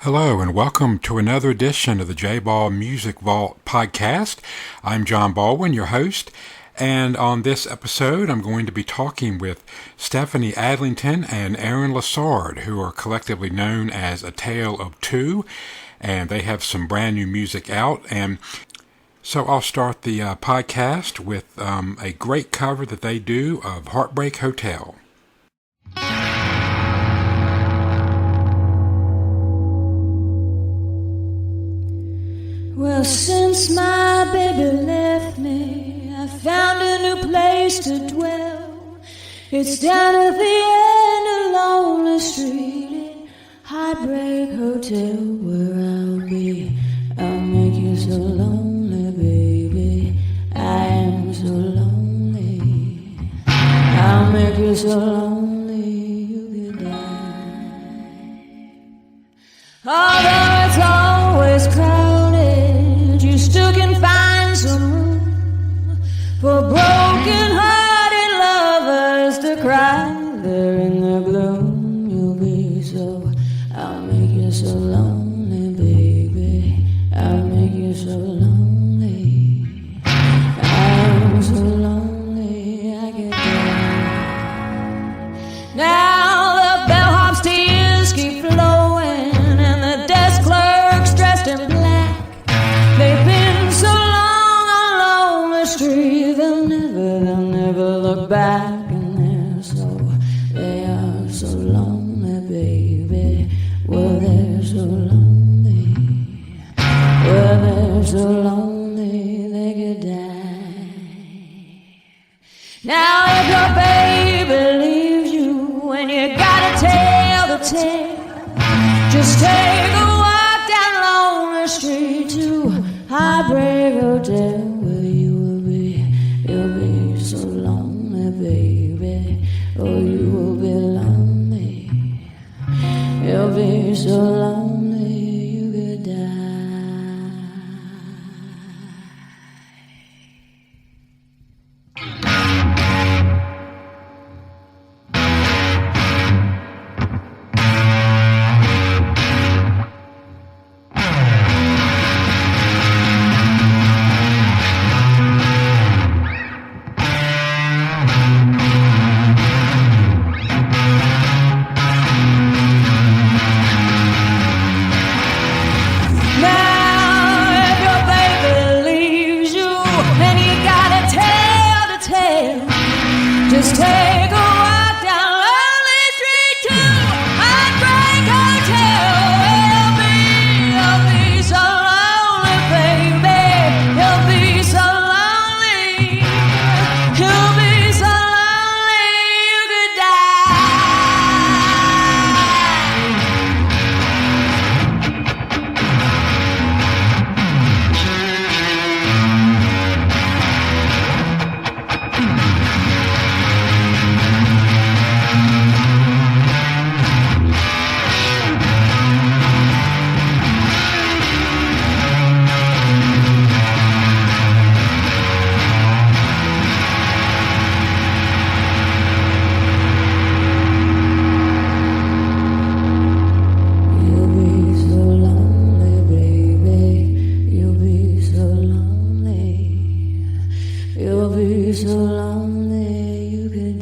Hello and welcome to another edition of the J-Bal Music Vault podcast. I'm John Baldwin, your host, and on this episode I'm going to be talking with Stephanie Adlington and Aaron Lessard, who are collectively known as A Tale of Two, and they have some brand new music out. And so I'll start the podcast with a great cover that they do of Heartbreak Hotel. Well, since my baby left me, I found a new place to dwell. It's down at the end of Lonely Street, Heartbreak Hotel, where I'll be. I'll make you so lonely, baby. I am so lonely. I'll make you so lonely you could die. Although it's always crowded, you still can find some room for broken-hearted lovers to cry there in the gloom. You'll be so, I'll make you so lonely, baby. I'll make you so lonely. I'm so lonely I could die. Now the bellhop's tears keep flowing, and the desk clerk's dressed in black. They've been so long on Lonely Street, they'll never look back. And they are so lonely, baby. Well, they're so lonely. Well, they're so lonely they could die. Now if your baby leaves you and you got a tale to tell, just take a walk down Lonely Street to Heartbreak Hotel, where you'll be so lonely, baby. Oh, you will be lonely. You'll be so lonely you could die. Just take a walk down Lonely Street to Heartbreak Hotel. You'll be so lonely, baby. You'll be so lonely. You'll be so lonely you could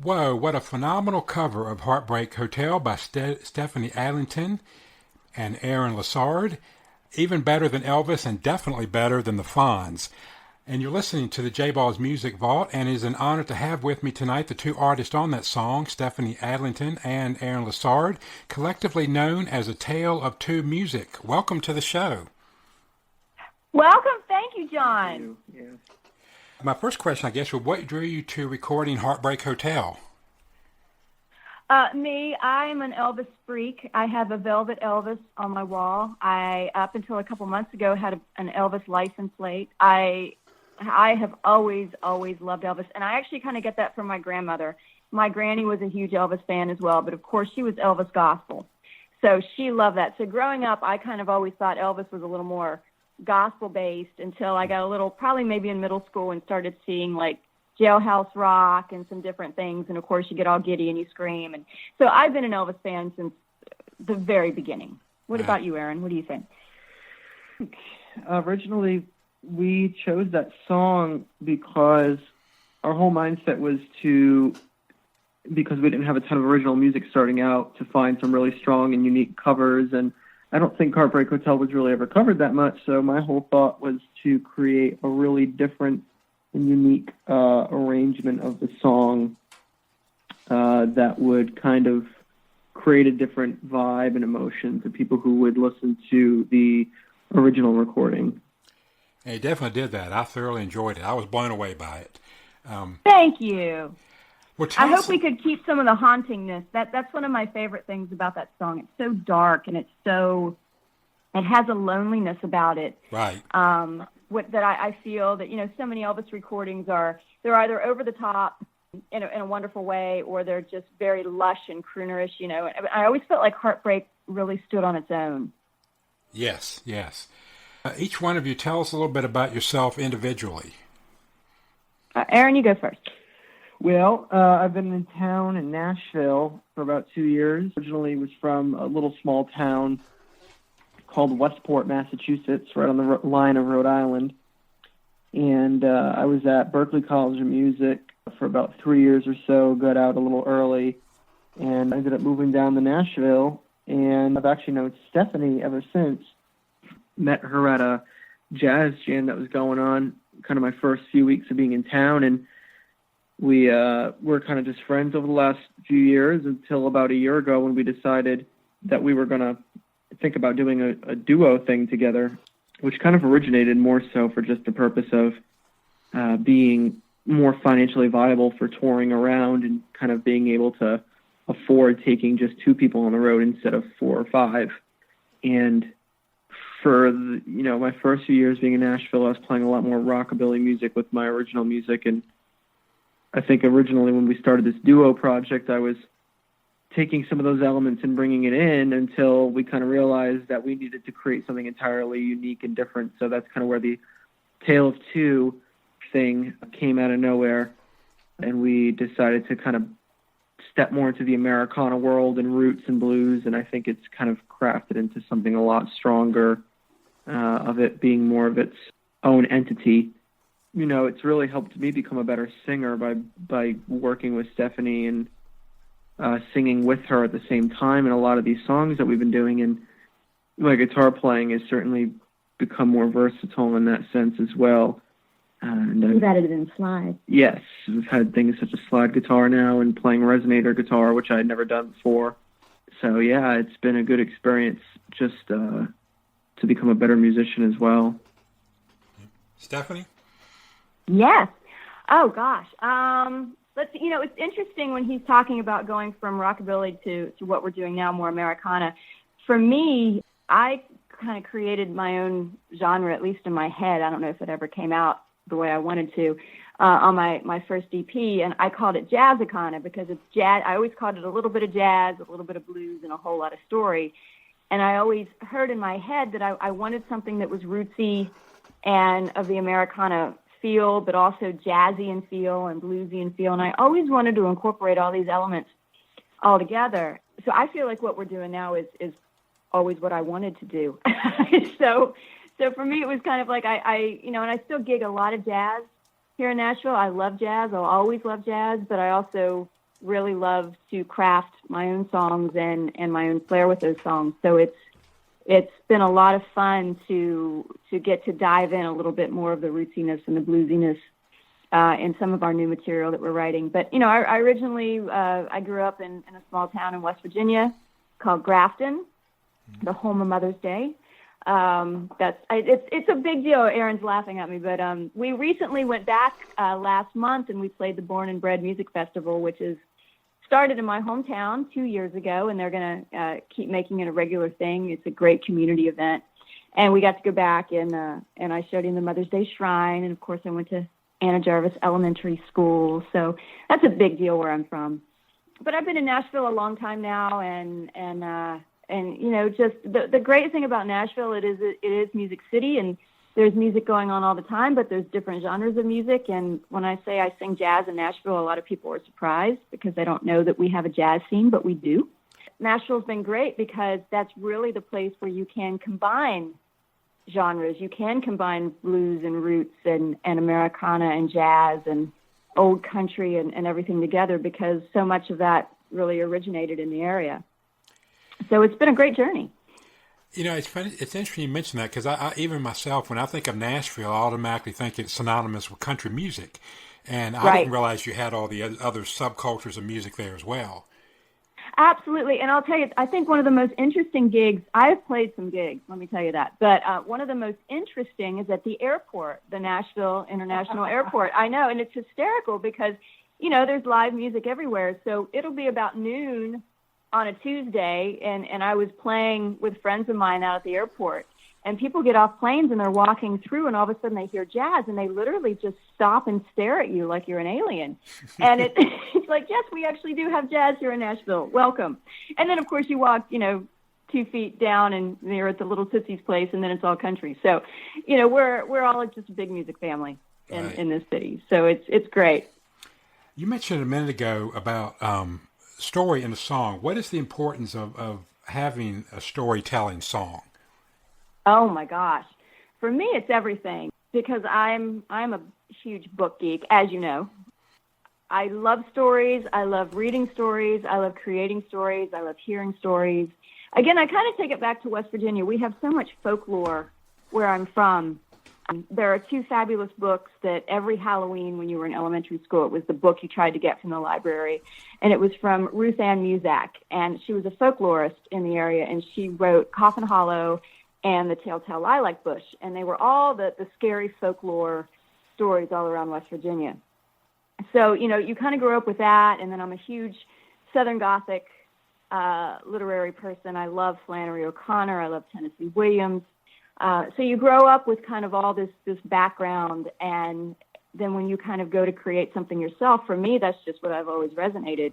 Whoa, what a phenomenal cover of Heartbreak Hotel by Stephanie Adlington and Aaron Lessard. Even better than Elvis and definitely better than the Fonz. And you're listening to the J-Bal's Music Vault, and it is an honor to have with me tonight the two artists on that song, Stephanie Adlington and Aaron Lessard, collectively known as A Tale of Two Music. Welcome to the show. Welcome. Thank you, John. Yeah. My first question, I guess, was what drew you to recording Heartbreak Hotel? I'm an Elvis freak. I have a Velvet Elvis on my wall. I, up until a couple months ago, had an Elvis license plate. I have always loved Elvis, and I actually kind of get that from my grandmother. My granny was a huge Elvis fan as well, but of course she was Elvis gospel. So she loved that. So growing up, I kind of always thought Elvis was a little more gospel-based until I got a little, probably maybe in middle school, and started seeing like Jailhouse Rock and some different things. And of course you get all giddy and you scream. And so I've been an Elvis fan since the very beginning. What about you, Aaron? What do you think? Originally, we chose that song because our whole mindset was because we didn't have a ton of original music starting out, to find some really strong and unique covers. And I don't think Heartbreak Hotel was really ever covered that much. So my whole thought was to create a really different and unique arrangement of the song that would kind of create a different vibe and emotion to people who would listen to the original recording. And he definitely did that. I thoroughly enjoyed it. I was blown away by it. Thank you. Well, I hope we could keep some of the hauntingness. That's one of my favorite things about that song. It's so dark, and it has a loneliness about it. Right. That I feel that, so many Elvis recordings they're either over the top in a wonderful way, or they're just very lush and croonerish, I always felt like Heartbreak really stood on its own. Yes. Each one of you, tell us a little bit about yourself individually. Aaron, you go first. Well, I've been in town in Nashville for about 2 years. Originally was from a little small town called Westport, Massachusetts, right on the line of Rhode Island. And I was at Berklee College of Music for about 3 years or so, got out a little early, and ended up moving down to Nashville. And I've actually known Stephanie ever since. Met her at a jazz jam that was going on, kind of my first few weeks of being in town, and we were kind of just friends over the last few years until about a year ago when we decided that we were going to think about doing a duo thing together, which kind of originated more so for just the purpose of being more financially viable for touring around and kind of being able to afford taking just two people on the road instead of 4 or 5. And for my first few years being in Nashville, I was playing a lot more rockabilly music with my original music. And I think originally when we started this duo project, I was taking some of those elements and bringing it in until we kind of realized that we needed to create something entirely unique and different. So that's kind of where the Tale of Two thing came out of nowhere. And we decided to kind of step more into the Americana world and roots and blues. And I think it's kind of crafted into something a lot stronger, of it being more of its own entity. It's really helped me become a better singer by working with Stephanie and singing with her at the same time in a lot of these songs that we've been doing. And my guitar playing has certainly become more versatile in that sense as well. And you've added in slide. Yes, we've had things such as slide guitar now and playing resonator guitar, which I had never done before. So yeah, it's been a good experience just to become a better musician as well. Stephanie? Yes. Oh gosh. It's interesting when he's talking about going from rockabilly to what we're doing now, more Americana. For me, I kind of created my own genre, at least in my head. I don't know if it ever came out the way I wanted to, on my first EP, and I called it Jazzicana because it's jazz. I always called it a little bit of jazz, a little bit of blues, and a whole lot of story. And I always heard in my head that I wanted something that was rootsy and of the Americana feel, but also jazzy in feel and bluesy in feel. And I always wanted to incorporate all these elements all together. So I feel like what we're doing now is always what I wanted to do. So for me, it was kind of like and I still gig a lot of jazz here in Nashville. I love jazz. I'll always love jazz, but I also really love to craft my own songs and my own flair with those songs. So it's been a lot of fun to get to dive in a little bit more of the rootsiness and the bluesiness in some of our new material that we're writing. But, I originally, I grew up in a small town in West Virginia called Grafton, the home of Mother's Day. It's a big deal. Aaron's laughing at me, but we recently went back last month and we played the Born and Bred Music Festival, which is started in my hometown 2 years ago, and they're going to keep making it a regular thing. It's a great community event, and we got to go back and I showed him the Mother's Day Shrine, and of course I went to Anna Jarvis Elementary School, so that's a big deal where I'm from. But I've been in Nashville a long time now, and you know, just the great thing about Nashville, it is Music City, and there's music going on all the time, but there's different genres of music. And when I say I sing jazz in Nashville, a lot of people are surprised because they don't know that we have a jazz scene, but we do. Nashville's been great because that's really the place where you can combine genres. You can combine blues and roots and Americana and jazz and old country and everything together, because so much of that really originated in the area. So it's been a great journey. You know, it's funny. It's interesting you mention that because I even myself, when I think of Nashville, I automatically think it's synonymous with country music, and I didn't realize you had all the other subcultures of music there as well. Absolutely, and I'll tell you, I think one of the most interesting gigs, I've played some gigs, let me tell you that, but one of the most interesting is at the airport, the Nashville International Airport. I know, and it's hysterical because, you know, there's live music everywhere, so it'll be about noon on a Tuesday, and I was playing with friends of mine out at the airport, and people get off planes and they're walking through, and all of a sudden they hear jazz, and they literally just stop and stare at you like you're an alien. And it's like, yes, we actually do have jazz here in Nashville. Welcome. And then, of course, you walk, you know, 2 feet down, and you're at the Little Tootsie's place, and then it's all country. So, you know, we're all just a big music family in this city. So it's great. You mentioned a minute ago about story in a song. What is the importance of having a storytelling song? Oh my gosh. For me, it's everything, because I'm a huge book geek, as you know. I love stories. I love reading stories. I love creating stories. I love hearing stories. Again, I kind of take it back to West Virginia. We have so much folklore where I'm from. There are 2 fabulous books that every Halloween when you were in elementary school, it was the book you tried to get from the library. And it was from Ruth Ann Muzak. And she was a folklorist in the area. And she wrote Coffin Hollow and The Telltale Lilac Bush. And they were all the scary folklore stories all around West Virginia. So, you know, you kind of grew up with that. And then I'm a huge Southern Gothic literary person. I love Flannery O'Connor. I love Tennessee Williams. So you grow up with kind of all this background, and then when you kind of go to create something yourself, for me, that's just what I've always resonated,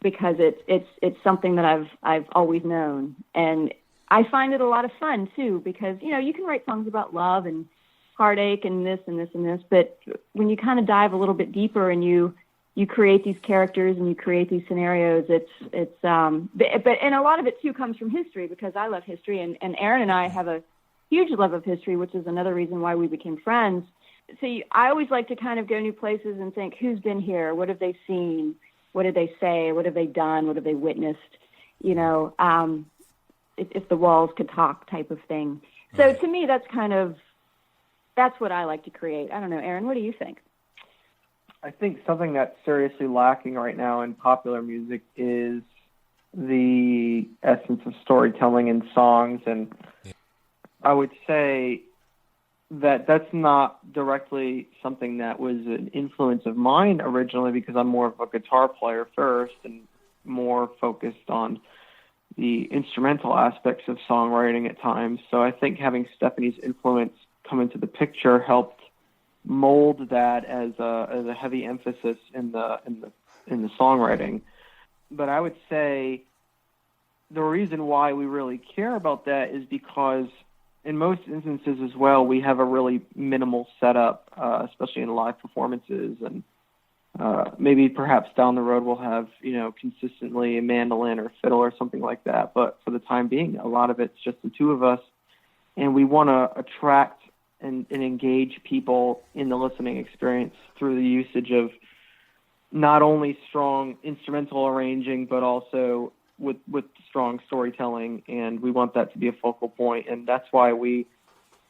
because it's something that I've always known, and I find it a lot of fun too, because, you know, you can write songs about love and heartache and this and this and this, but when you kind of dive a little bit deeper and you create these characters and you create these scenarios, but and a lot of it too comes from history, because I love history, and Aaron and I have a huge love of history, which is another reason why we became friends. So I always like to kind of go new places and think, who's been here? What have they seen? What did they say? What have they done? What have they witnessed? You know, if the walls could talk type of thing. So to me, that's what I like to create. I don't know, Aaron, what do you think? I think something that's seriously lacking right now in popular music is the essence of storytelling in songs. And I would say that that's not directly something that was an influence of mine originally, because I'm more of a guitar player first and more focused on the instrumental aspects of songwriting at times. So I think having Stephanie's influence come into the picture helped mold that as a heavy emphasis in the songwriting. But I would say the reason why we really care about that is because in most instances as well, we have a really minimal setup, especially in live performances, and maybe perhaps down the road we'll have, you know, consistently a mandolin or fiddle or something like that. But for the time being, a lot of it's just the two of us, and we want to attract and engage people in the listening experience through the usage of not only strong instrumental arranging, but also with strong storytelling. And we want that to be a focal point. And that's why we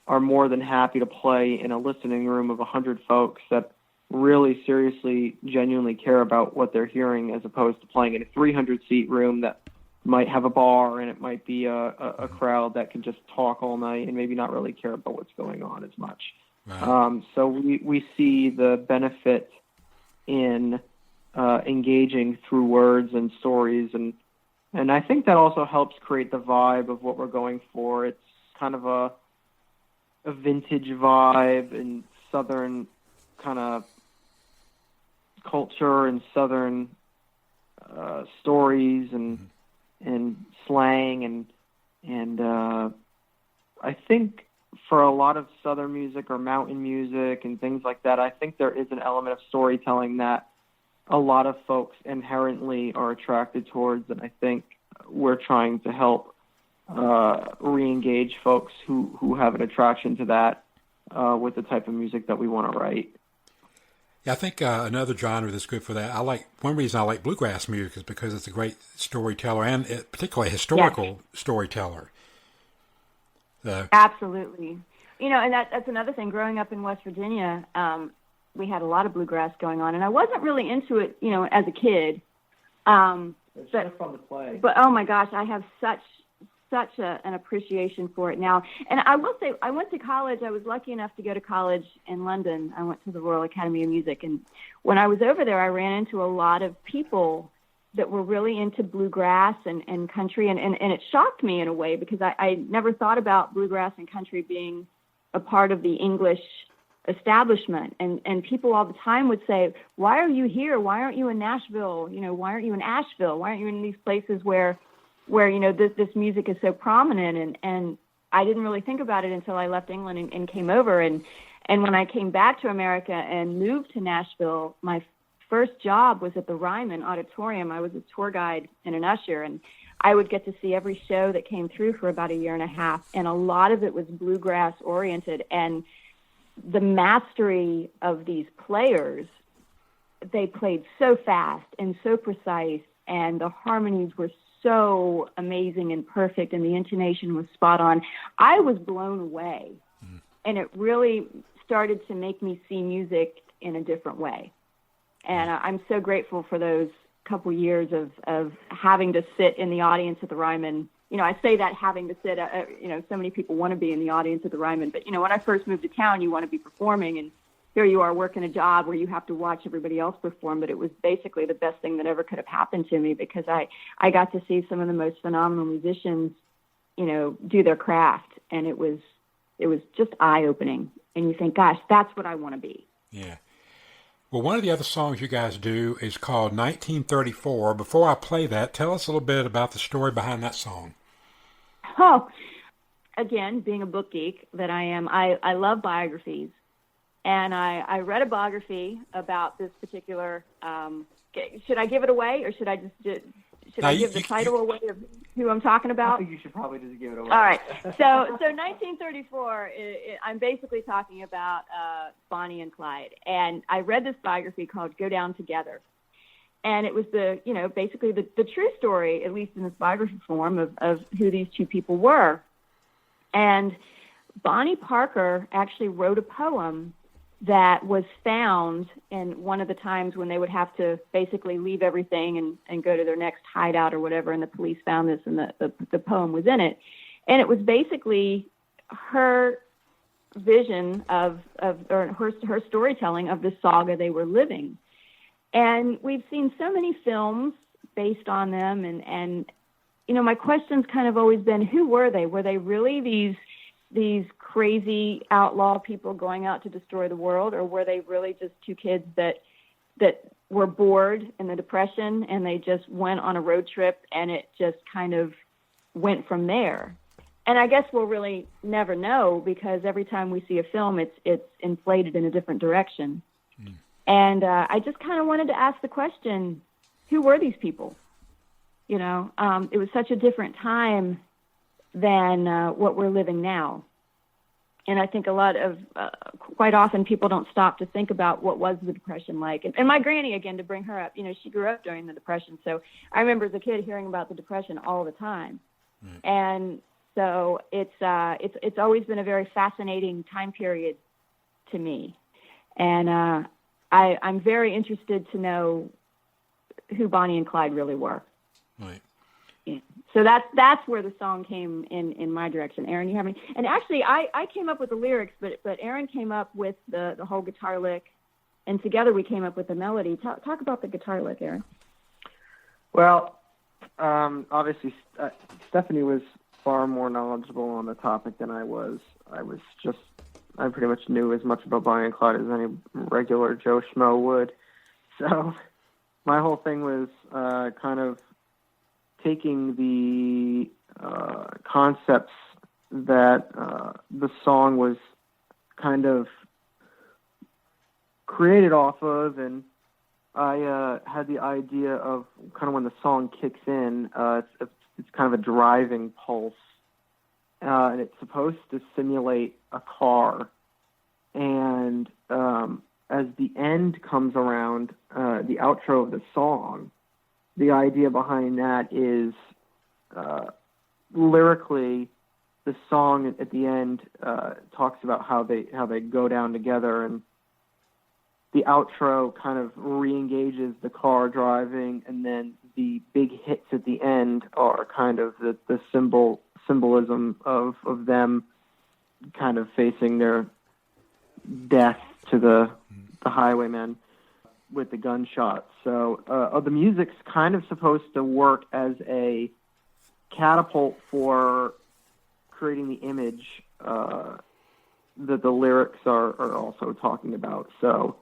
are more than happy to play in a listening room of 100 folks that really seriously, genuinely care about what they're hearing, as opposed to playing in a 300-seat room that might have a bar, and it might be a crowd that can just talk all night and maybe not really care about what's going on as much. Right. So we see the benefit in engaging through words and stories, and I think that also helps create the vibe of what we're going for. It's kind of a vintage vibe and Southern kind of culture and Southern stories and slang and I think for a lot of Southern music or mountain music and things like that, I think there is an element of storytelling that a lot of folks inherently are attracted towards, and I think we're trying to help re-engage folks who have an attraction to that with the type of music that we want to write. Yeah, I think another genre that's good for that. One reason I like bluegrass music is because it's a great storyteller, and particularly a historical storyteller. Absolutely. And that's another thing. Growing up in West Virginia, we had a lot of bluegrass going on, and I wasn't really into it, as a kid. It's so fun to play. But oh my gosh, I have such an appreciation for it now. And I will say, I went to college. I was lucky enough to go to college in London. I went to the Royal Academy of Music, and when I was over there, I ran into a lot of people that were really into bluegrass and country, and it shocked me in a way, because I never thought about bluegrass and country being a part of the English establishment. And people all the time would say, why are you here? Why aren't you in Nashville? Why aren't you in Asheville? Why aren't you in these places where this music is so prominent? And I didn't really think about it until I left England and came over. And when I came back to America and moved to Nashville, my first job was at the Ryman Auditorium. I was a tour guide and an usher, and I would get to see every show that came through for about a year and a half. And a lot of it was bluegrass oriented. And the mastery of these players, they played so fast and so precise, and the harmonies were so amazing and perfect, and the intonation was spot on. I was blown away, and it really started to make me see music in a different way. And I'm so grateful for those couple years of having to sit in the audience at the Ryman. I say that having to sit, so many people want to be in the audience at the Ryman, but, when I first moved to town, you want to be performing, and here you are working a job where you have to watch everybody else perform. But it was basically the best thing that ever could have happened to me, because I got to see some of the most phenomenal musicians, do their craft. And it was just eye-opening. And you think, gosh, that's what I want to be. Yeah. Well, one of the other songs you guys do is called 1934. Before I play that, tell us a little bit about the story behind that song. Oh, again, being a book geek that I am, I love biographies. And I read a biography about this particular, should I give it away, or should I give the title away of who I'm talking about? I think you should probably just give it away. All right. So 1934, I'm basically talking about Bonnie and Clyde. And I read this biography called Go Down Together. And it was basically the true story, at least in this biography form, of who these two people were. And Bonnie Parker actually wrote a poem that was found in one of the times when they would have to basically leave everything and go to their next hideout or whatever, and the police found this, and the poem was in it. And it was basically her vision or her storytelling of the saga they were living. And we've seen so many films based on them, and my question's kind of always been, who were they? Were they really these crazy outlaw people going out to destroy the world, or were they really just two kids that were bored in the Depression, and they just went on a road trip, and it just kind of went from there? And I guess we'll really never know, because every time we see a film, it's inflated in a different direction. And I just kind of wanted to ask the question, who were these people? It was such a different time than what we're living now. And I think a lot of, quite often, people don't stop to think about what was the Depression like. And my granny, again, to bring her up, she grew up during the Depression. So I remember as a kid hearing about the Depression all the time. And so it's always been a very fascinating time period to me. And I'm very interested to know who Bonnie and Clyde really were. Right. Yeah. So that's where the song came in my direction. Aaron, you have any? And actually, I came up with the lyrics, but Aaron came up with the whole guitar lick, and together we came up with the melody. Talk about the guitar lick, Aaron. Well, obviously, Stephanie was far more knowledgeable on the topic than I was. I pretty much knew as much about Bonnie and Clyde as any regular Joe Schmo would. So my whole thing was kind of taking the concepts that the song was kind of created off of, and I had the idea of kind of when the song kicks in, it's kind of a driving pulse, and it's supposed to simulate a car. And as the end comes around, the outro of the song, the idea behind that is lyrically, the song at the end talks about how they go down together, and the outro kind of re-engages the car driving, and then the big hits at the end are kind of the symbolism of them kind of facing their death to the highwaymen with the gunshots. So the music's kind of supposed to work as a catapult for creating the image that the lyrics are also talking about. So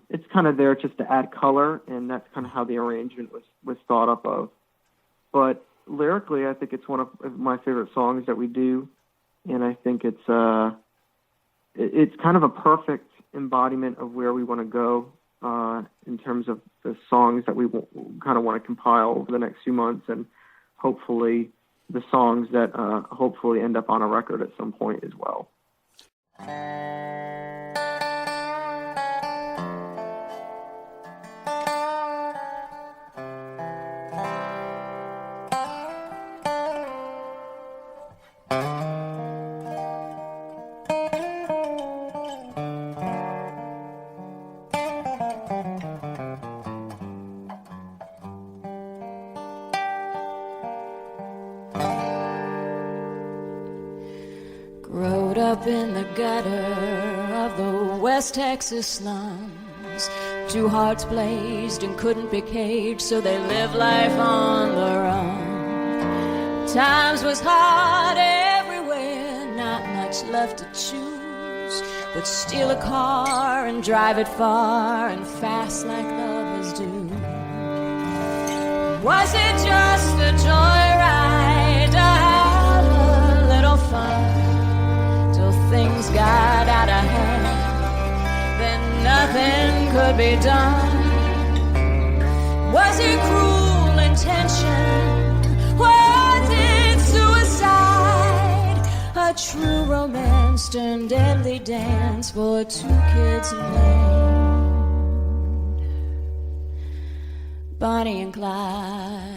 it's kind of there just to add color, and that's kind of how the arrangement was thought up of. But lyrically, I think it's one of my favorite songs that we do, and I think it's kind of a perfect embodiment of where we want to go in terms of the songs that we kind of want to compile over the next few months, and hopefully the songs that hopefully end up on a record at some point as well. Growed up in the gutter of the West Texas slums. Two hearts blazed and couldn't be caged, so they lived life on the run. Times was hard everywhere, not much left to choose, but steal a car and drive it far and fast like lovers do. Was it just a joyride to have a little fun? Things got out of hand, then nothing could be done. Was it cruel intention? Was it suicide? A true romance turned deadly dance for two kids named Bonnie and Clyde.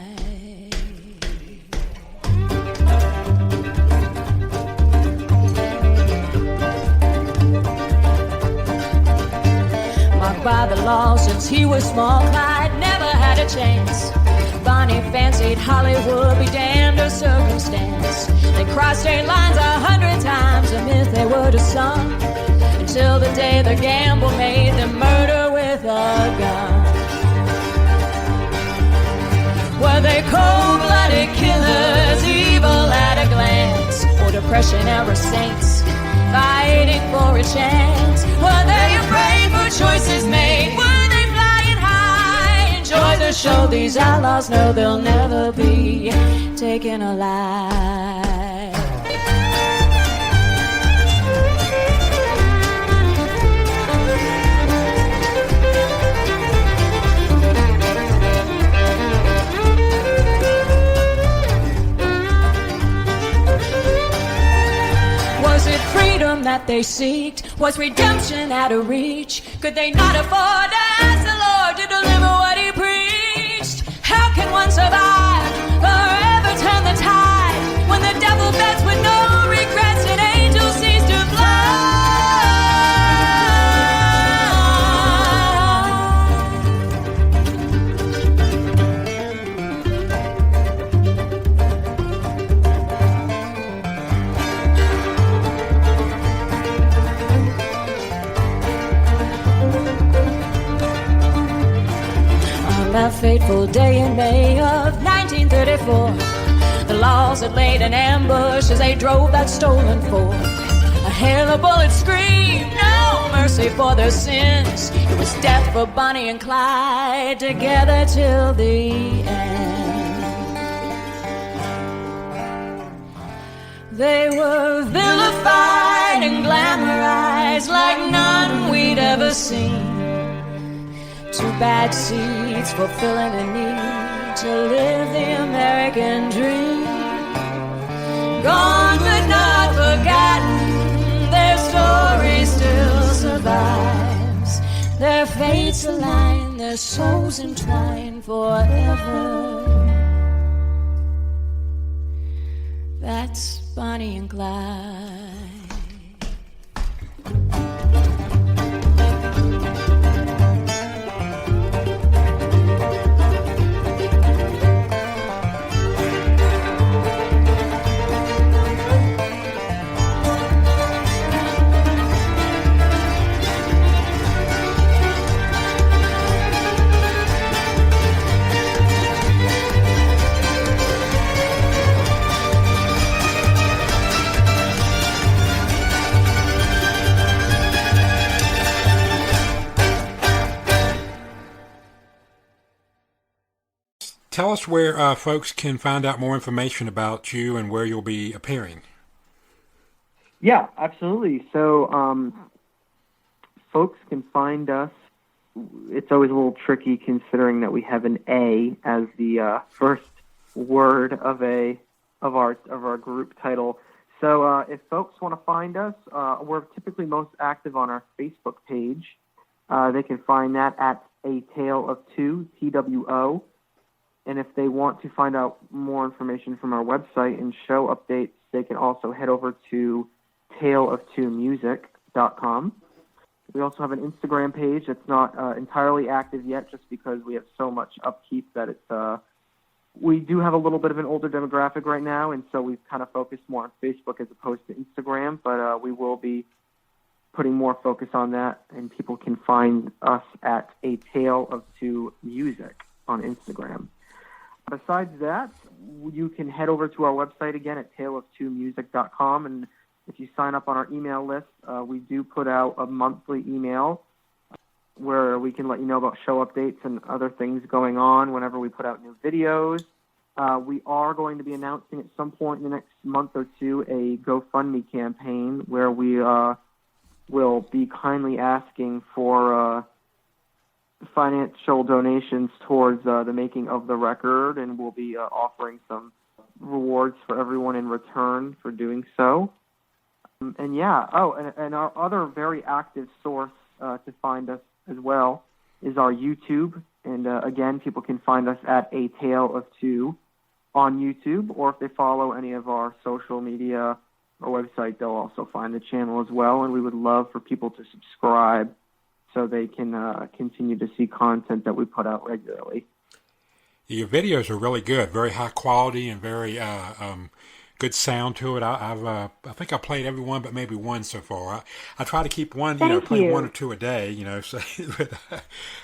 By the law since he was small, Clyde never had a chance. Bonnie fancied Hollywood, be damned her circumstance. They crossed state lines 100 times, a myth they were to some, until the day the gamble made them murder with a gun. Were they cold-blooded killers, evil at a glance, or depression-era saints fighting for a chance? Were they afraid for choices made? Were they flying high? Enjoy the show, these outlaws know they'll never be taken alive. That they seeked, was redemption out of reach? Could they not afford to ask the Lord to deliver what he preached? How can one survive or ever turn the tide when the devil bets with no regrets and angels cease to fly? fateful day in May of 1934, the laws had laid an ambush as they drove that stolen Ford. A hail of bullets screamed, no mercy for their sins. It was death for Bonnie and Clyde, together till the end. They were vilified and glamorized like none we'd ever seen. Two bad seeds fulfilling a need to live the American dream. Gone but not forgotten, their story still survives. Their fates align, their souls entwined forever. That's Bonnie and Clyde. Tell us where folks can find out more information about you and where you'll be appearing. Yeah, absolutely. So folks can find us. It's always a little tricky considering that we have an A as the first word of our group title. So if folks want to find us, we're typically most active on our Facebook page. They can find that at A Tale of Two, TWO. And if they want to find out more information from our website and show updates, they can also head over to taleof2music.com. We also have an Instagram page that's not entirely active yet just because we have so much upkeep that it's we do have a little bit of an older demographic right now, and so we've kind of focused more on Facebook as opposed to Instagram, but we will be putting more focus on that, and people can find us at A Tale of Two Music on Instagram. Besides that, you can head over to our website again at taleof2music.com, and if you sign up on our email list, we do put out a monthly email where we can let you know about show updates and other things going on whenever we put out new videos. We are going to be announcing at some point in the next month or two a GoFundMe campaign where we will be kindly asking for financial donations towards the making of the record, and we'll be offering some rewards for everyone in return for doing so. And our other very active source to find us as well is our YouTube. And again, people can find us at A Tale of Two on YouTube, or if they follow any of our social media or website, they'll also find the channel as well. And we would love for people to subscribe so they can continue to see content that we put out regularly. Your videos are really good, very high quality and very good sound to it. I think I played every one, but maybe one so far. I try to keep one, play one or two a day, So,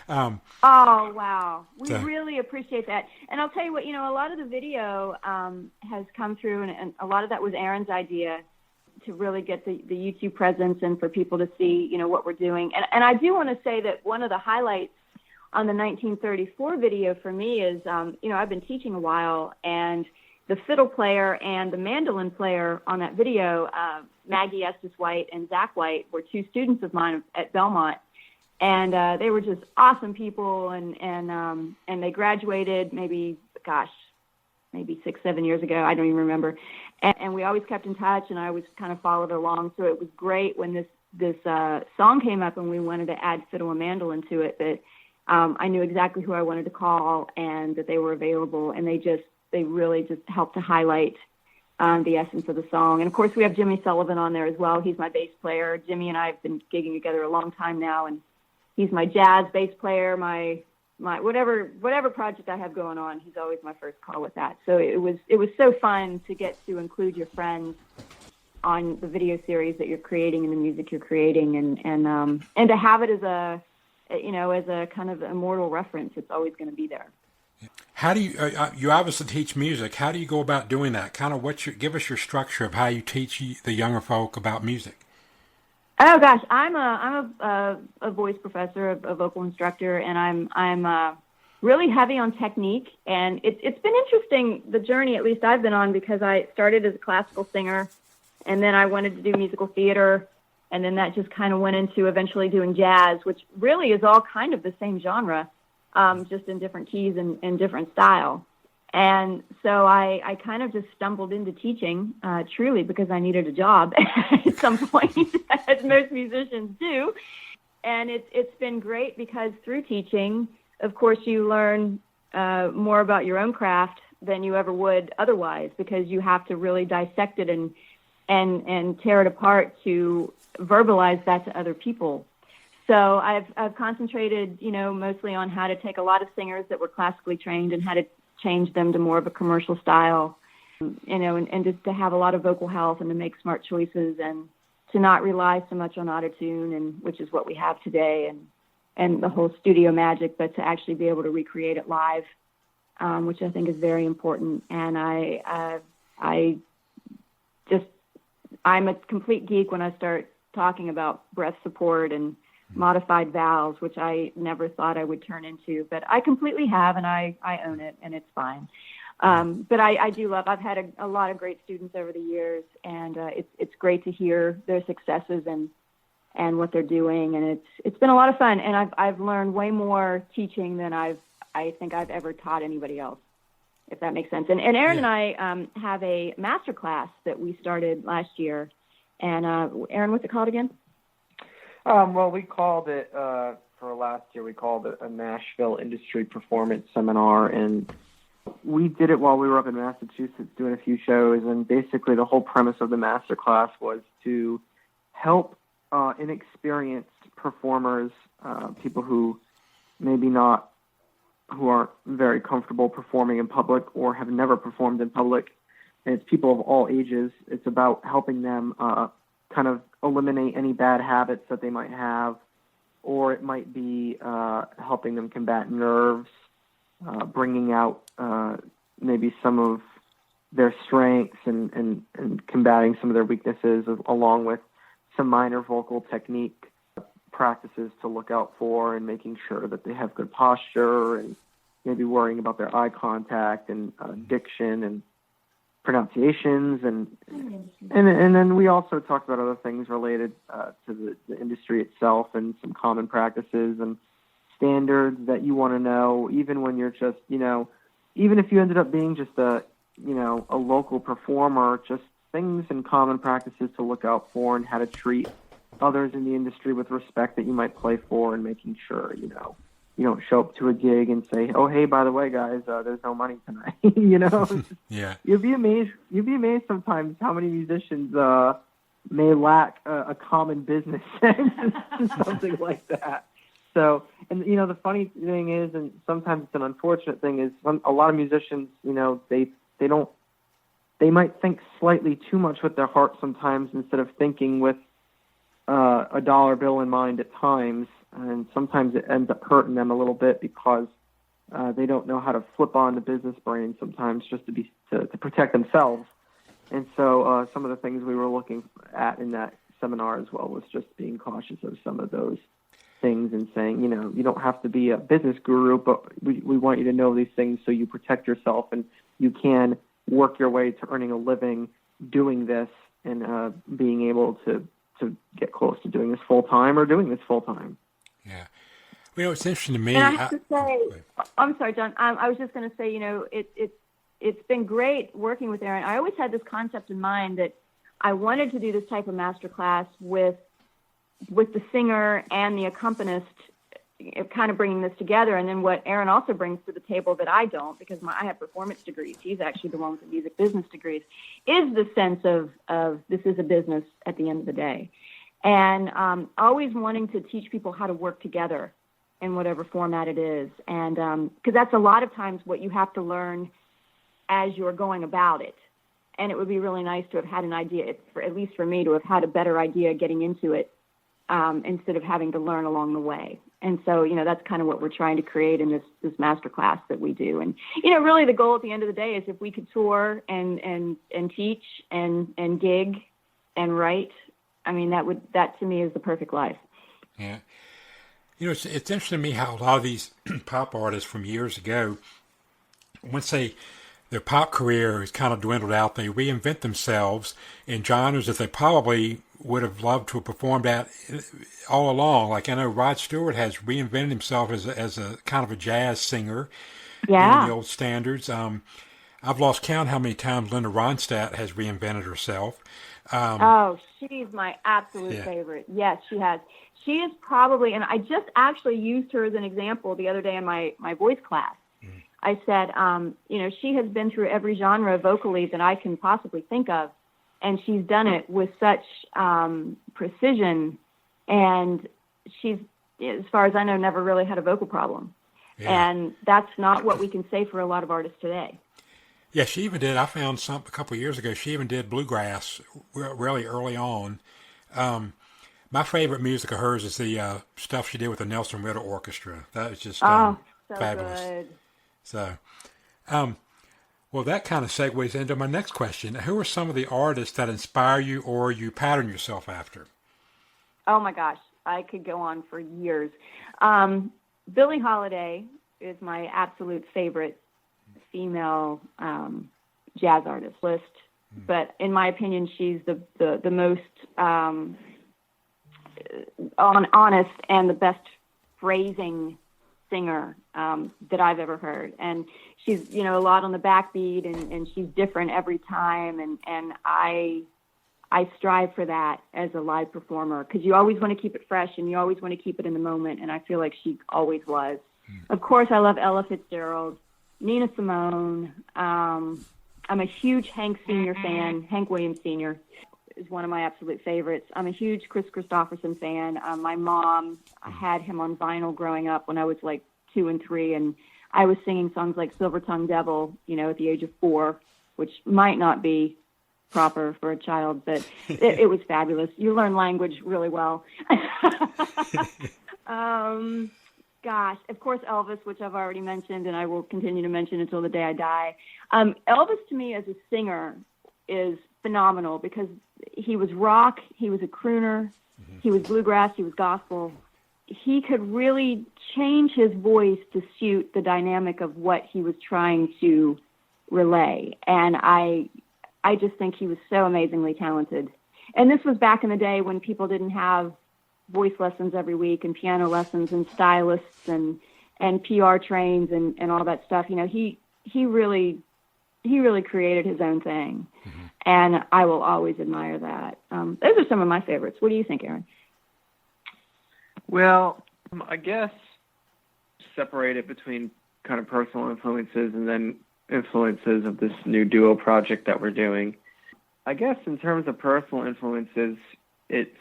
oh wow, we really appreciate that. And I'll tell you what, a lot of the video has come through, and a lot of that was Aaron's idea to really get the YouTube presence and for people to see, what we're doing. And I do want to say that one of the highlights on the 1934 video for me is, I've been teaching a while, and the fiddle player and the mandolin player on that video, Maggie Estes White and Zach White, were two students of mine at Belmont. And they were just awesome people, and they graduated maybe 6-7 years ago. I don't even remember. And we always kept in touch, and I always kind of followed along. So it was great when this song came up and we wanted to add fiddle and mandolin to it, that I knew exactly who I wanted to call and that they were available. And they really just helped to highlight the essence of the song. And, of course, we have Jimmy Sullivan on there as well. He's my bass player. Jimmy and I have been gigging together a long time now, and he's my jazz bass player, my whatever project I have going on, he's always my first call with that. So it was so fun to get to include your friends on the video series that you're creating and the music you're creating, and to have it as a kind of immortal reference. It's always going to be there. How do you obviously teach music. How do you go about doing that? Kind of give us your structure of how you teach the younger folk about music. Oh gosh, I'm a voice professor, a vocal instructor, and I'm really heavy on technique. And it's been interesting, the journey at least I've been on, because I started as a classical singer, and then I wanted to do musical theater, and then that just kind of went into eventually doing jazz, which really is all kind of the same genre, just in different keys and different style. And so I kind of just stumbled into teaching, truly because I needed a job at some point, as most musicians do. And it's been great because through teaching, of course, you learn more about your own craft than you ever would otherwise, because you have to really dissect it and tear it apart to verbalize that to other people. So I've concentrated, mostly on how to take a lot of singers that were classically trained and how to change them to more of a commercial style, and just to have a lot of vocal health and to make smart choices and to not rely so much on autotune, and which is what we have today, and the whole studio magic, but to actually be able to recreate it live, which I think is very important. And I'm a complete geek when I start talking about breath support and modified valves, which I never thought I would turn into, but I completely have, and I own it, and it's fine. But I do love, I've had a lot of great students over the years, and it's great to hear their successes and what they're doing, and it's been a lot of fun, and I've learned way more teaching than I think I've ever taught anybody else, if that makes sense. And Aaron and I have a master class that we started last year, and Aaron, what's it called again? Well, we called it, for last year, we called it a Nashville Industry Performance Seminar, and we did it while we were up in Massachusetts doing a few shows, and basically the whole premise of the master class was to help inexperienced performers, people who aren't very comfortable performing in public or have never performed in public, and it's people of all ages. It's about helping them kind of eliminate any bad habits that they might have, or it might be helping them combat nerves, bringing out maybe some of their strengths and combating some of their weaknesses, along with some minor vocal technique practices to look out for, and making sure that they have good posture, and maybe worrying about their eye contact and diction and pronunciations, and then we also talked about other things related to the industry itself, and some common practices and standards that you want to know, even when you're just, even if you ended up being just a local performer, just things and common practices to look out for, and how to treat others in the industry with respect that you might play for, and making sure, you don't show up to a gig and say, "Oh, hey, by the way, guys, there's no money tonight." Yeah. You'd be amazed sometimes how many musicians may lack a common business sense, something like that. So, and the funny thing is, and sometimes it's an unfortunate thing, is a lot of musicians, they might think slightly too much with their heart sometimes, instead of thinking with a dollar bill in mind at times. And sometimes it ends up hurting them a little bit, because they don't know how to flip on the business brain sometimes, just to protect themselves. And so some of the things we were looking at in that seminar as well was just being cautious of some of those things, and saying, you don't have to be a business guru, but we want you to know these things so you protect yourself, and you can work your way to earning a living doing this, and being able to get close to doing this full time, or doing this full time. Yeah. It's interesting to me. And I have to say, I'm sorry, John. I was just going to say, it's been great working with Aaron. I always had this concept in mind that I wanted to do this type of master class with the singer and the accompanist, kind of bringing this together. And then what Aaron also brings to the table that I don't, because I have performance degrees, he's actually the one with the music business degrees, is the sense of this is a business at the end of the day. And always wanting to teach people how to work together in whatever format it is. And because that's a lot of times what you have to learn as you're going about it. And it would be really nice to have had an idea, at least for me, to have had a better idea getting into it, instead of having to learn along the way. And so, that's kind of what we're trying to create in this master class that we do. And, really the goal at the end of the day is if we could tour and teach and gig and write, I mean, that to me is the perfect life. Yeah. It's interesting to me how a lot of these pop artists from years ago, once their pop career has kind of dwindled out, they reinvent themselves in genres that they probably would have loved to have performed at all along. Like I know Rod Stewart has reinvented himself as a kind of a jazz singer. Yeah. In the old standards. I've lost count how many times Linda Ronstadt has reinvented herself. She's my absolute favorite. Yes, she has. She is probably, and I just actually used her as an example the other day in my voice class. Mm. I said, she has been through every genre vocally that I can possibly think of, and she's done it with such precision, and she's, as far as I know, never really had a vocal problem. Yeah. And that's not what we can say for a lot of artists today. Yeah, she even did. I found a couple of years ago. She even did bluegrass really early on. My favorite music of hers is the stuff she did with the Nelson Riddle Orchestra. That is just so fabulous. Good. So, well, that kind of segues into my next question. Who are some of the artists that inspire you or you pattern yourself after? Oh my gosh, I could go on for years. Billie Holiday is my absolute favorite female jazz artist list, but in my opinion, she's the most honest and the best phrasing singer that I've ever heard. And she's, a lot on the backbeat, and she's different every time. And I strive for that as a live performer, because you always want to keep it fresh and you always want to keep it in the moment. And I feel like she always was. Of course, I love Ella Fitzgerald, Nina Simone. I'm a huge Hank Sr. fan. Hank Williams Sr. is one of my absolute favorites. I'm a huge Chris Christopherson fan. My mom had him on vinyl growing up when I was like 2 and 3, and I was singing songs like Silver Tongue Devil, at the age of 4, which might not be proper for a child, but it was fabulous. You learn language really well. Gosh, of course, Elvis, which I've already mentioned, and I will continue to mention until the day I die. Elvis, to me, as a singer, is phenomenal because he was rock, he was a crooner, he was bluegrass, he was gospel. He could really change his voice to suit the dynamic of what he was trying to relay. And I just think he was so amazingly talented. And this was back in the day when people didn't have voice lessons every week and piano lessons and stylists and PR trains and all that stuff. He really created his own thing. Mm-hmm. And I will always admire that. Those are some of my favorites. What do you think, Aaron? Well, I guess separate it between kind of personal influences and then influences of this new duo project that we're doing. I guess in terms of personal influences, it's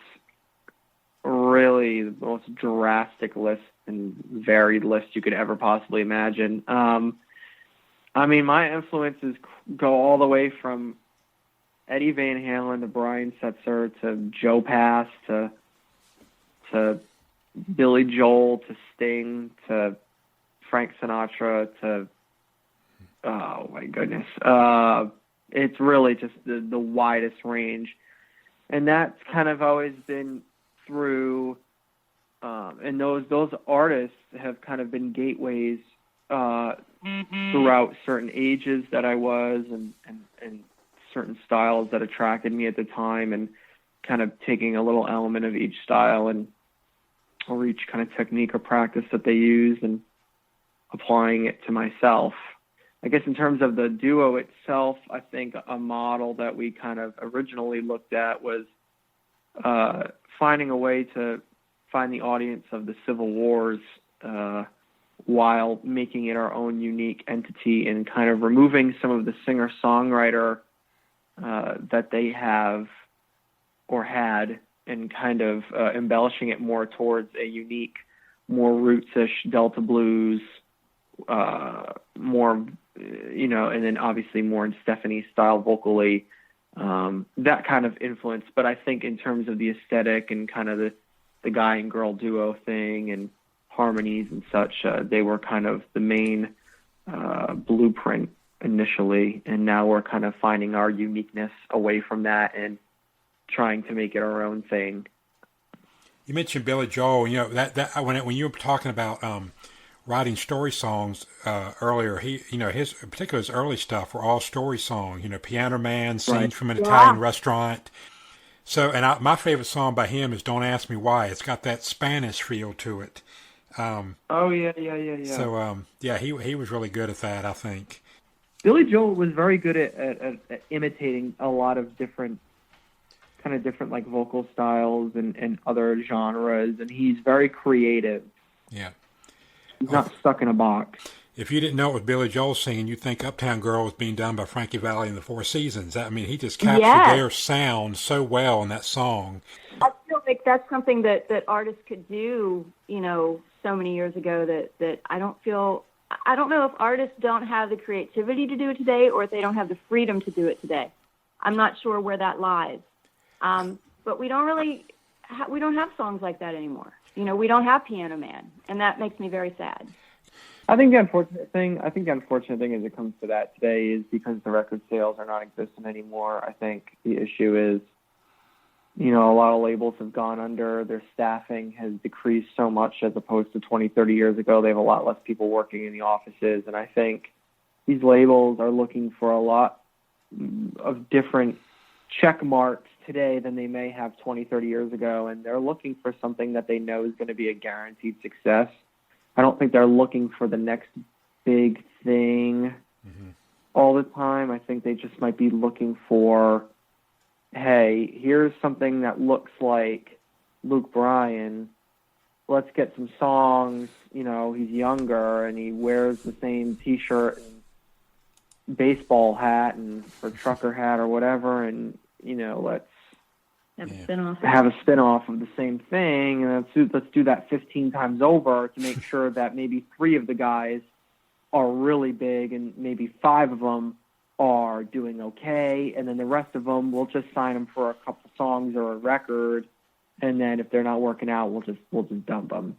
really the most drastic list and varied list you could ever possibly imagine. My influences go all the way from Eddie Van Halen to Brian Setzer to Joe Pass to Billy Joel to Sting to Frank Sinatra to oh my goodness. It's really just the widest range. And that's kind of always been through, and those artists have kind of been gateways throughout certain ages that I was and certain styles that attracted me at the time, and kind of taking a little element of each style or each kind of technique or practice that they use and applying it to myself. I guess in terms of the duo itself, I think a model that we kind of originally looked at was finding a way to find the audience of the Civil Wars while making it our own unique entity and kind of removing some of the singer-songwriter that they have or had and kind of embellishing it more towards a unique, more roots-ish Delta blues, more, and then obviously more in Stephanie's style vocally, that kind of influence. But I think in terms of the aesthetic and kind of the guy and girl duo thing and harmonies and such. They were kind of the main blueprint initially, and now we're kind of finding our uniqueness away from that and trying to make it our own thing. You mentioned Billy Joel. You know that when you were talking about writing story songs earlier, his particularly his early stuff were all story songs. You know, Piano Man, Scenes from an Italian Restaurant. So, and my favorite song by him is "Don't Ask Me Why." It's got that Spanish feel to it. Oh yeah. So he was really good at that, I think. Billy Joel was very good at imitating a lot of different like vocal styles and other genres, and he's very creative. Yeah. He's not stuck in a box. If you didn't know it was Billy Joel singing, you'd think Uptown Girl was being done by Frankie Valli and the Four Seasons. I mean, he just captured their sound so well in that song. I feel like that's something that artists could do, you know, so many years ago that I don't know if artists don't have the creativity to do it today or if they don't have the freedom to do it today. I'm not sure where that lies. But we don't have songs like that anymore. You know, we don't have Piano Man, and that makes me very sad. I think the unfortunate thing as it comes to that today is because the record sales are not existent anymore. I think the issue is, you know, a lot of labels have gone under. Their staffing has decreased so much as opposed to 20, 30 years ago. They have a lot less people working in the offices. And I think these labels are looking for a lot of different check marks today than they may have 20, 30 years ago. And they're looking for something that they know is going to be a guaranteed success. I don't think they're looking for the next big thing all the time. I think they just might be looking for, hey, here's something that looks like Luke Bryan. Let's get some songs. You know, he's younger and he wears the same T-shirt and baseball hat or trucker hat or whatever. And, you know, let's have a spin-off of the same thing, and let's do that 15 times over to make sure that maybe 3 of the guys are really big and maybe 5 of them are doing okay, and then the rest of them, we'll just sign them for a couple songs or a record, and then if they're not working out, we'll just dump them.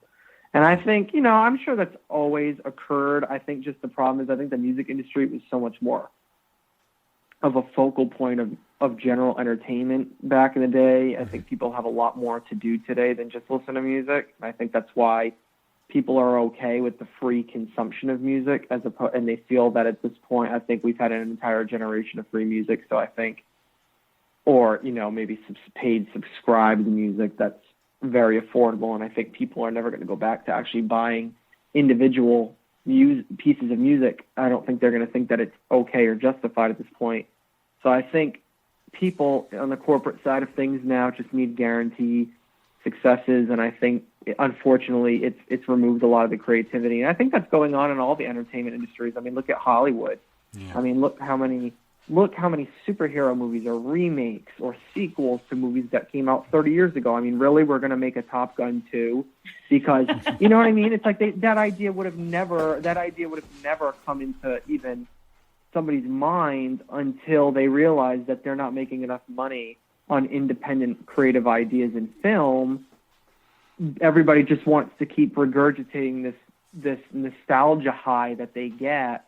And I think, you know, I'm sure that's always occurred. I think just the problem is I think the music industry was so much more of a focal point of general entertainment back in the day. I think people have a lot more to do today than just listen to music. I think that's why people are okay with the free consumption of music and they feel that at this point, I think we've had an entire generation of free music. So I think, or, you know, maybe paid subscribed music that's very affordable. And I think people are never going to go back to actually buying individual pieces of music. I don't think they're going to think that it's okay or justified at this point. So I think people on the corporate side of things now just need guarantee successes, and I think unfortunately it's removed a lot of the creativity, and I think that's going on in all the entertainment industries. I mean, look at Hollywood. I mean, look how many superhero movies or remakes or sequels to movies that came out 30 years ago. I mean, really, we're going to make a Top Gun 2 because, you know what I mean? It's like that idea would have never come into even somebody's mind until they realize that they're not making enough money on independent creative ideas in film. Everybody just wants to keep regurgitating this nostalgia high that they get,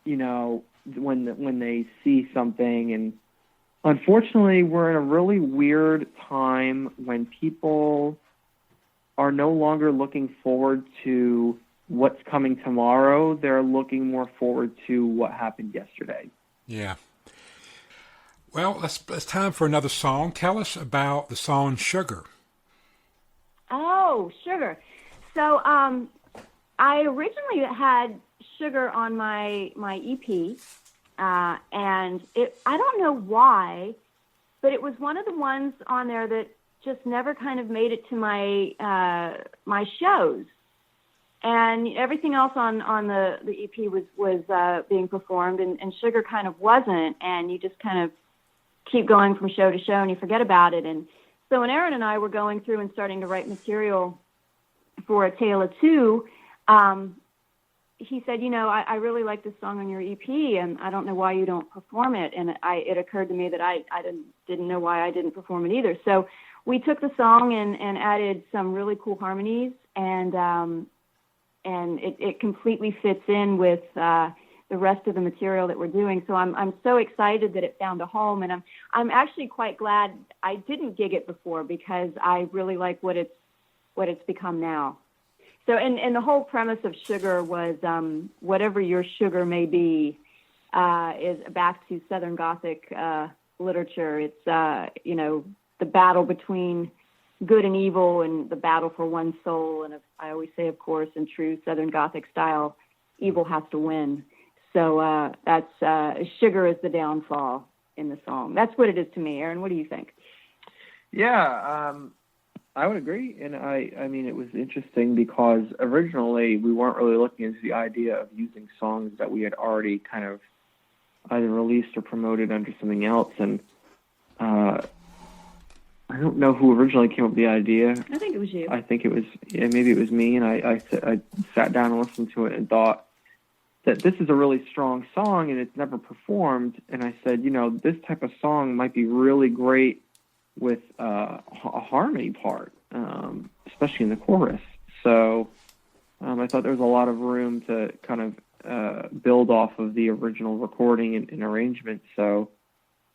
you know, when they see something. And unfortunately, we're in a really weird time when people are no longer looking forward to what's coming tomorrow. They're looking more forward to what happened yesterday. Yeah. Well, it's time for another song. Tell us about the song Sugar. Oh, Sugar. So I originally had Sugar on my EP, and I don't know why, but it was one of the ones on there that just never kind of made it to my shows. And everything else on the EP was being performed, and Sugar kind of wasn't, and you just kind of keep going from show to show and you forget about it. And so when Aaron and I were going through and starting to write material for A Tale of Two, he said, you know, I really like this song on your EP, and I don't know why you don't perform it. And it occurred to me that I didn't know why I didn't perform it either. So we took the song and added some really cool harmonies, and it completely fits in with the rest of the material that we're doing. So I'm so excited that it found a home, and I'm actually quite glad I didn't gig it before, because I really like what it's become now. So and the whole premise of Sugar was whatever your sugar may be, is back to Southern Gothic literature. It's the battle between good and evil, and the battle for one's soul. And I always say, of course, in true Southern Gothic style, evil has to win. So that's Sugar is the downfall in the song. That's what it is to me. Aaron, what do you think? Yeah, I would agree. And I mean, it was interesting because originally we weren't really looking into the idea of using songs that we had already kind of either released or promoted under something else. And I don't know who originally came up with the idea. I think it was you. I think it was, maybe it was me. And I sat down and listened to it and thought that this is a really strong song and it's never performed. And I said, this type of song might be really great with a harmony part, especially in the chorus. So I thought there was a lot of room to kind of build off of the original recording and arrangement. So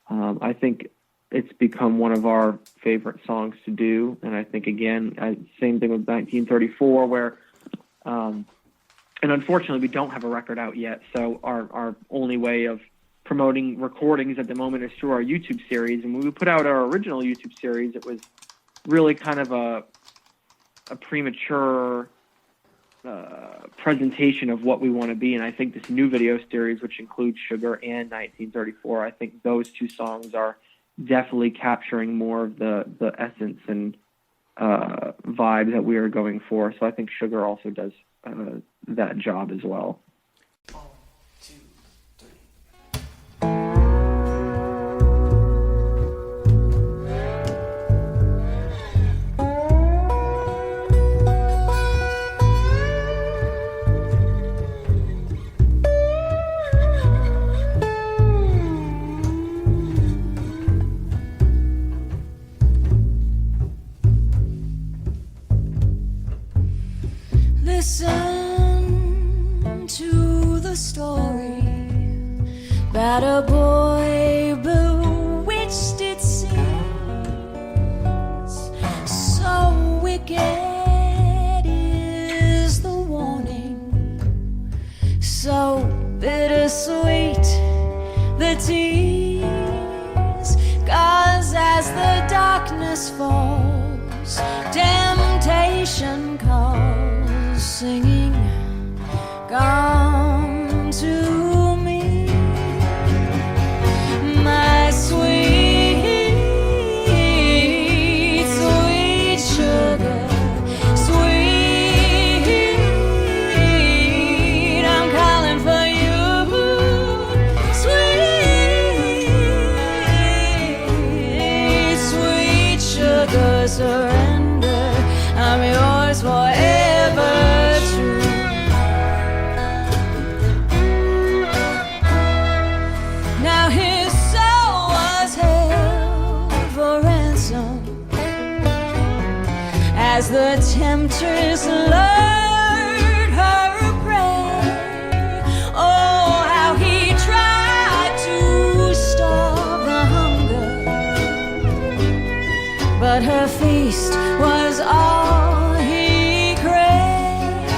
I think it's become one of our favorite songs to do. And I think, again, same thing with 1934, where, and unfortunately we don't have a record out yet. So our only way of promoting recordings at the moment is through our YouTube series. And when we put out our original YouTube series, it was really kind of a premature presentation of what we want to be. And I think this new video series, which includes Sugar and 1934, I think those two songs are definitely capturing more of the essence and vibe that we are going for. So I think Sugar also does that job as well. Listen to the story about a boy bewitched, it seems, so wicked is the warning, so bittersweet the tease, 'cause as the darkness falls, temptation calls, singing, come to me, my sweet, sweet sugar, sweet, I'm calling for you, sweet, sweet sugar, surrender, I'm yours forever. As the temptress lured her prey, oh, how he tried to stop the hunger, but her feast was all he craved.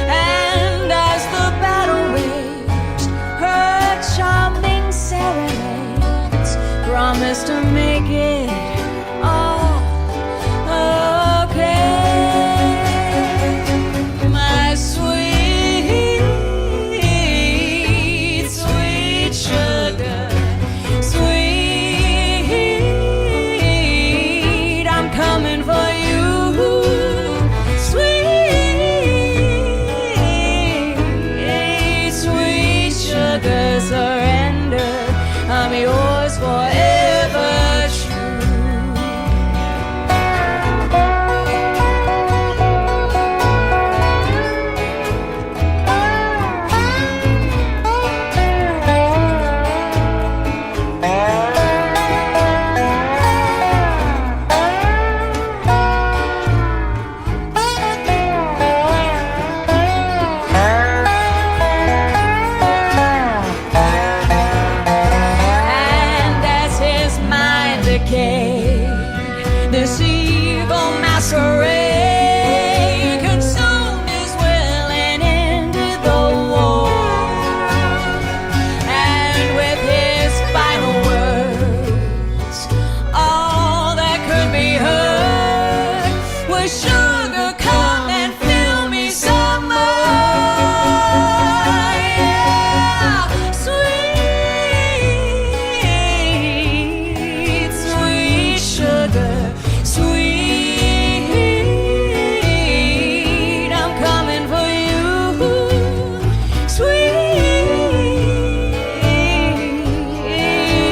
And as the battle raged, her charming serenades promised to make it all coming for you. This evil masquerade consumed his will and ended the war. And with his final words, all that could be heard was, "Sugar, come and fill me some more." Yeah, sweet, sweet sugar, sweet, I'm coming for you. Sweet,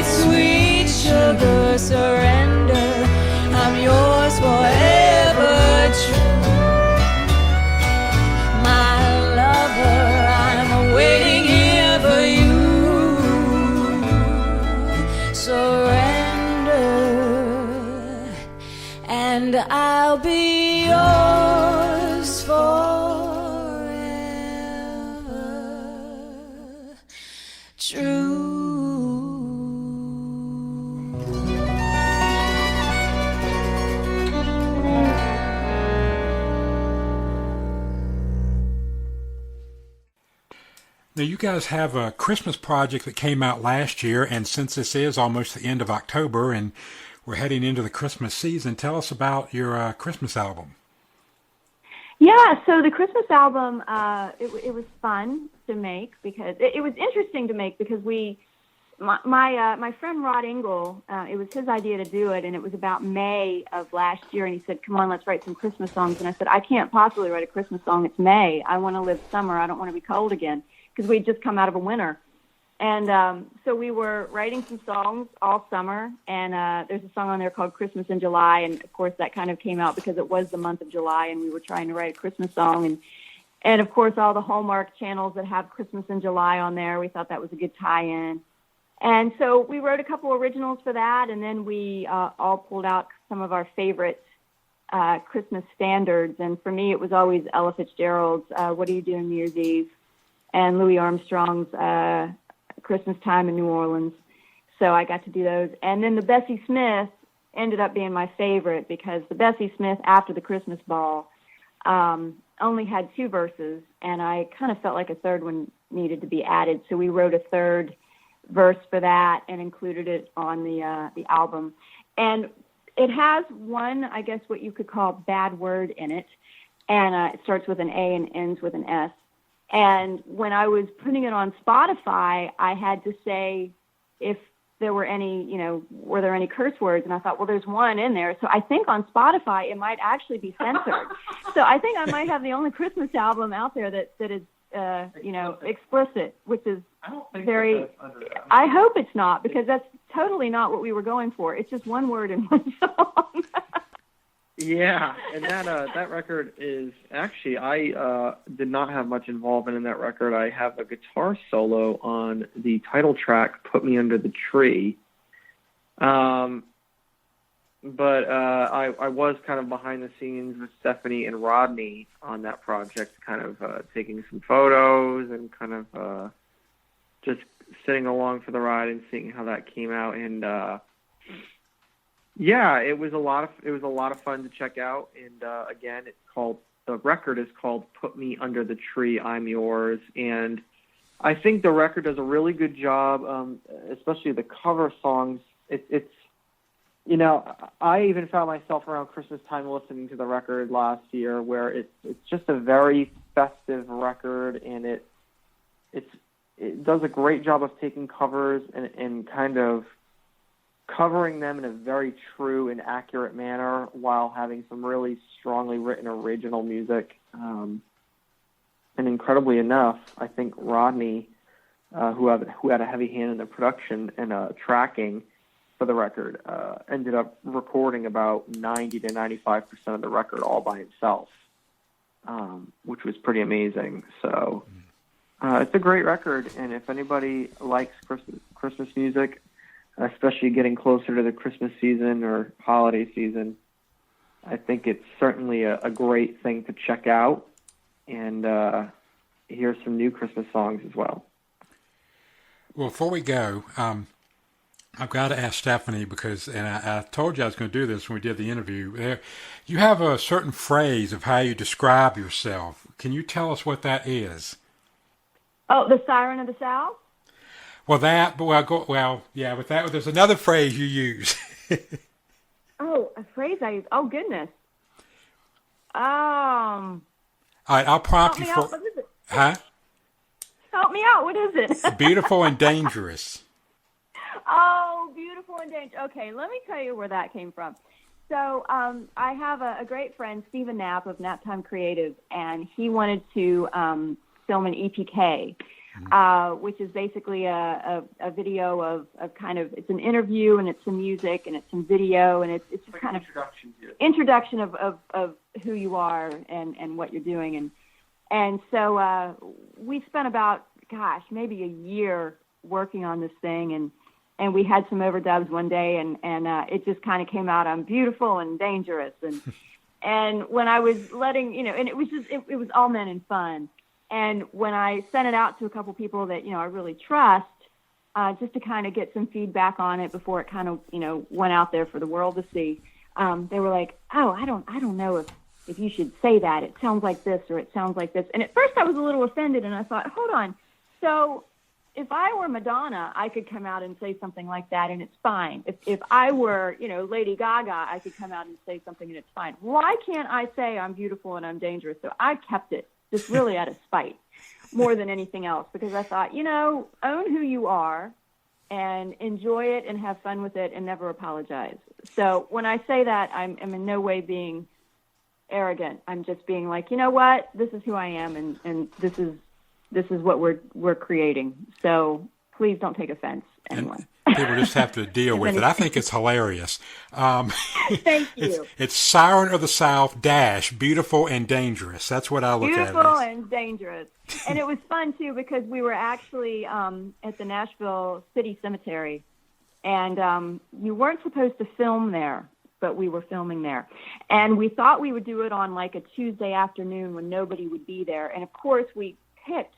sweet sugar, surrender, I'm yours forever true. My lover, I'm waiting here for you. Surrender, and I'll be yours forever true. Now, you guys have a Christmas project that came out last year, and since this is almost the end of October and we're heading into the Christmas season, tell us about your Christmas album. Yeah, so the Christmas album, it was fun to make because it was interesting to make because my friend Rod Engel, it was his idea to do it, and it was about May of last year, and he said, "Come on, let's write some Christmas songs." And I said, "I can't possibly write a Christmas song. It's May. I want to live summer. I don't want to be cold again," because we'd just come out of a winter. And so we were writing some songs all summer, and there's a song on there called Christmas in July, and of course that kind of came out because it was the month of July, and we were trying to write a Christmas song. And of course all the Hallmark channels that have Christmas in July on there, we thought that was a good tie-in. And so we wrote a couple originals for that, and then we all pulled out some of our favorite Christmas standards. And for me, it was always Ella Fitzgerald's What Are You Doing New Year's Eve, and Louis Armstrong's Christmas Time in New Orleans. So I got to do those. And then the Bessie Smith ended up being my favorite because the Bessie Smith after the Christmas Ball only had 2 verses, and I kind of felt like a third one needed to be added. So we wrote a third verse for that and included it on the album. And it has one, I guess, what you could call bad word in it, and it starts with an A and ends with an S. And when I was putting it on Spotify, I had to say if there were any, were there any curse words? And I thought, well, there's one in there. So I think on Spotify, it might actually be censored. So I think I might have the only Christmas album out there that is, explicit, which is very, I hope it's not, because that's totally not what we were going for. It's just one word in one song. Yeah, and that record is actually, I did not have much involvement in that record. I have a guitar solo on the title track, Put Me Under the Tree. But I was kind of behind the scenes with Stephanie and Rodney on that project, kind of taking some photos and kind of just sitting along for the ride and seeing how that came out. And yeah, it was a lot of fun to check out. And again, the record is called Put Me Under the Tree, I'm Yours. And I think the record does a really good job, especially the cover songs. It's I even found myself around Christmas time listening to the record last year, where it's just a very festive record, and it does a great job of taking covers and kind of covering them in a very true and accurate manner while having some really strongly written original music. And incredibly enough, I think Rodney, who had a heavy hand in the production and tracking for the record, ended up recording about 90 to 95% of the record all by himself, which was pretty amazing. So it's a great record, and if anybody likes Christmas music, especially getting closer to the Christmas season or holiday season, I think it's certainly a great thing to check out and hear some new Christmas songs as well. Well, before we go, I've got to ask Stephanie because, and I told you I was going to do this when we did the interview. You have a certain phrase of how you describe yourself. Can you tell us what that is? Oh, the Siren of the South? Well, yeah, with that, there's another phrase you use. Oh, a phrase I use. Oh, goodness. All right, I'll prompt you for. What is it? Huh? Help me out. What is it? Beautiful and dangerous. Oh, beautiful and dangerous. Okay, let me tell you where that came from. So I have a great friend, Stephen Knapp of Naptime Creative, and he wanted to film an EPK, which is basically a video of kind of, it's an interview and it's some music and it's some video and it's just like kind of introduction of who you are and what you're doing. And so we spent about, maybe a year working on this thing, and we had some overdubs one day, and it just kind of came out, I'm beautiful and dangerous. And when I was letting, and it was just, it was all meant in fun. And when I sent it out to a couple people that, I really trust, just to kind of get some feedback on it before it kind of, went out there for the world to see, they were like, oh, I don't know if you should say that. It sounds like this or it sounds like this. And at first I was a little offended, and I thought, hold on. So if I were Madonna, I could come out and say something like that, and it's fine. If I were, Lady Gaga, I could come out and say something, and it's fine. Why can't I say I'm beautiful and I'm dangerous? So I kept it, just really out of spite, more than anything else, because I thought, own who you are and enjoy it and have fun with it and never apologize. So when I say that, I'm in no way being arrogant. I'm just being like, you know what? This is who I am, and this is what we're creating. So please don't take offense, anyone. And people just have to deal with it. I think it's hilarious. Thank you. It's Siren of the South - beautiful and dangerous. That's what I look at it as. Beautiful and dangerous. And it was fun, too, because we were actually at the Nashville City Cemetery, and you weren't supposed to film there, but we were filming there. And we thought we would do it on like a Tuesday afternoon when nobody would be there. And, of course, we picked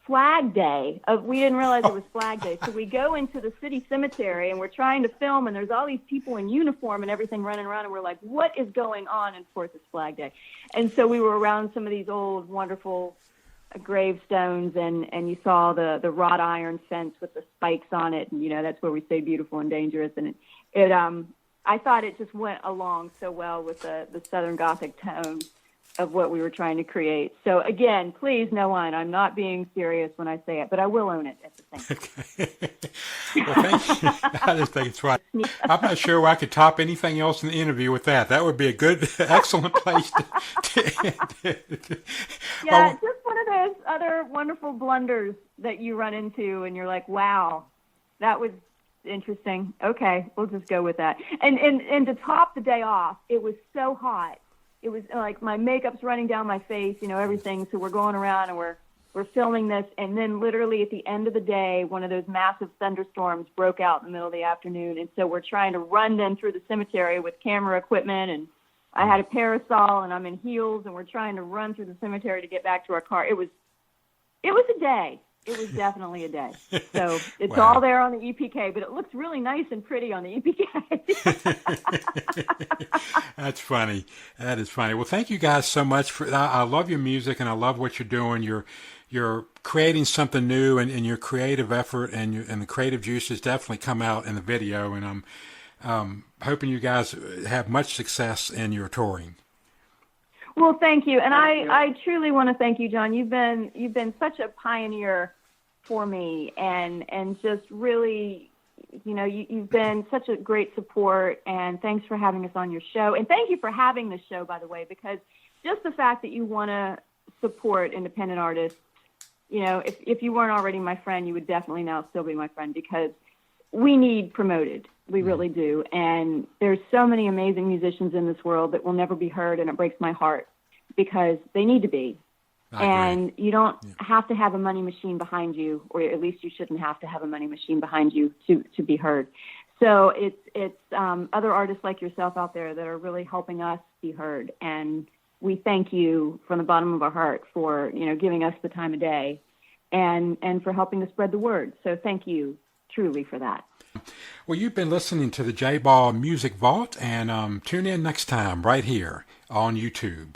Flag Day. We didn't realize it was Flag Day. So we go into the city cemetery and we're trying to film, and there's all these people in uniform and everything running around, and we're like, what is going on? And of course it's Flag Day. And so we were around some of these old wonderful gravestones, and you saw the wrought iron fence with the spikes on it, and that's where we say beautiful and dangerous. And it I thought it just went along so well with the Southern Gothic tone of what we were trying to create. So again, please, no one, I'm not being serious when I say it, but I will own it at the same time. Well, thank you. I just think it's right. I'm not sure I could top anything else in the interview with that. That would be a good, excellent place to Yeah, just one of those other wonderful blunders that you run into, and you're like, wow, that was interesting. Okay, we'll just go with that. And to top the day off, it was so hot. It was like my makeup's running down my face, everything. So we're going around and we're filming this. And then literally at the end of the day, one of those massive thunderstorms broke out in the middle of the afternoon. And so we're trying to run then through the cemetery with camera equipment. And I had a parasol and I'm in heels, and we're trying to run through the cemetery to get back to our car. It was a day. It was definitely a day. So it's all there on the EPK, but it looks really nice and pretty on the EPK. That's funny. That is funny. Well, thank you guys so much. I love your music, and I love what you're doing. You're creating something new, and your creative effort and the creative juices definitely come out in the video. And I'm hoping you guys have much success in your touring. Well, thank you. And I truly want to thank you, John. You've been such a pioneer for me, and just really, you've been such a great support, and thanks for having us on your show. And thank you for having this show, by the way, because just the fact that you want to support independent artists, if you weren't already my friend, you would definitely now still be my friend, because we need promoted. We really do. And there's so many amazing musicians in this world that will never be heard, and it breaks my heart because they need to be. And you don't have to have a money machine behind you, or at least you shouldn't have to have a money machine behind you to be heard. So it's other artists like yourself out there that are really helping us be heard. And we thank you from the bottom of our heart for, giving us the time of day and for helping to spread the word. So thank you truly for that. Well, you've been listening to the J-Bal Music Vault, and tune in next time right here on YouTube.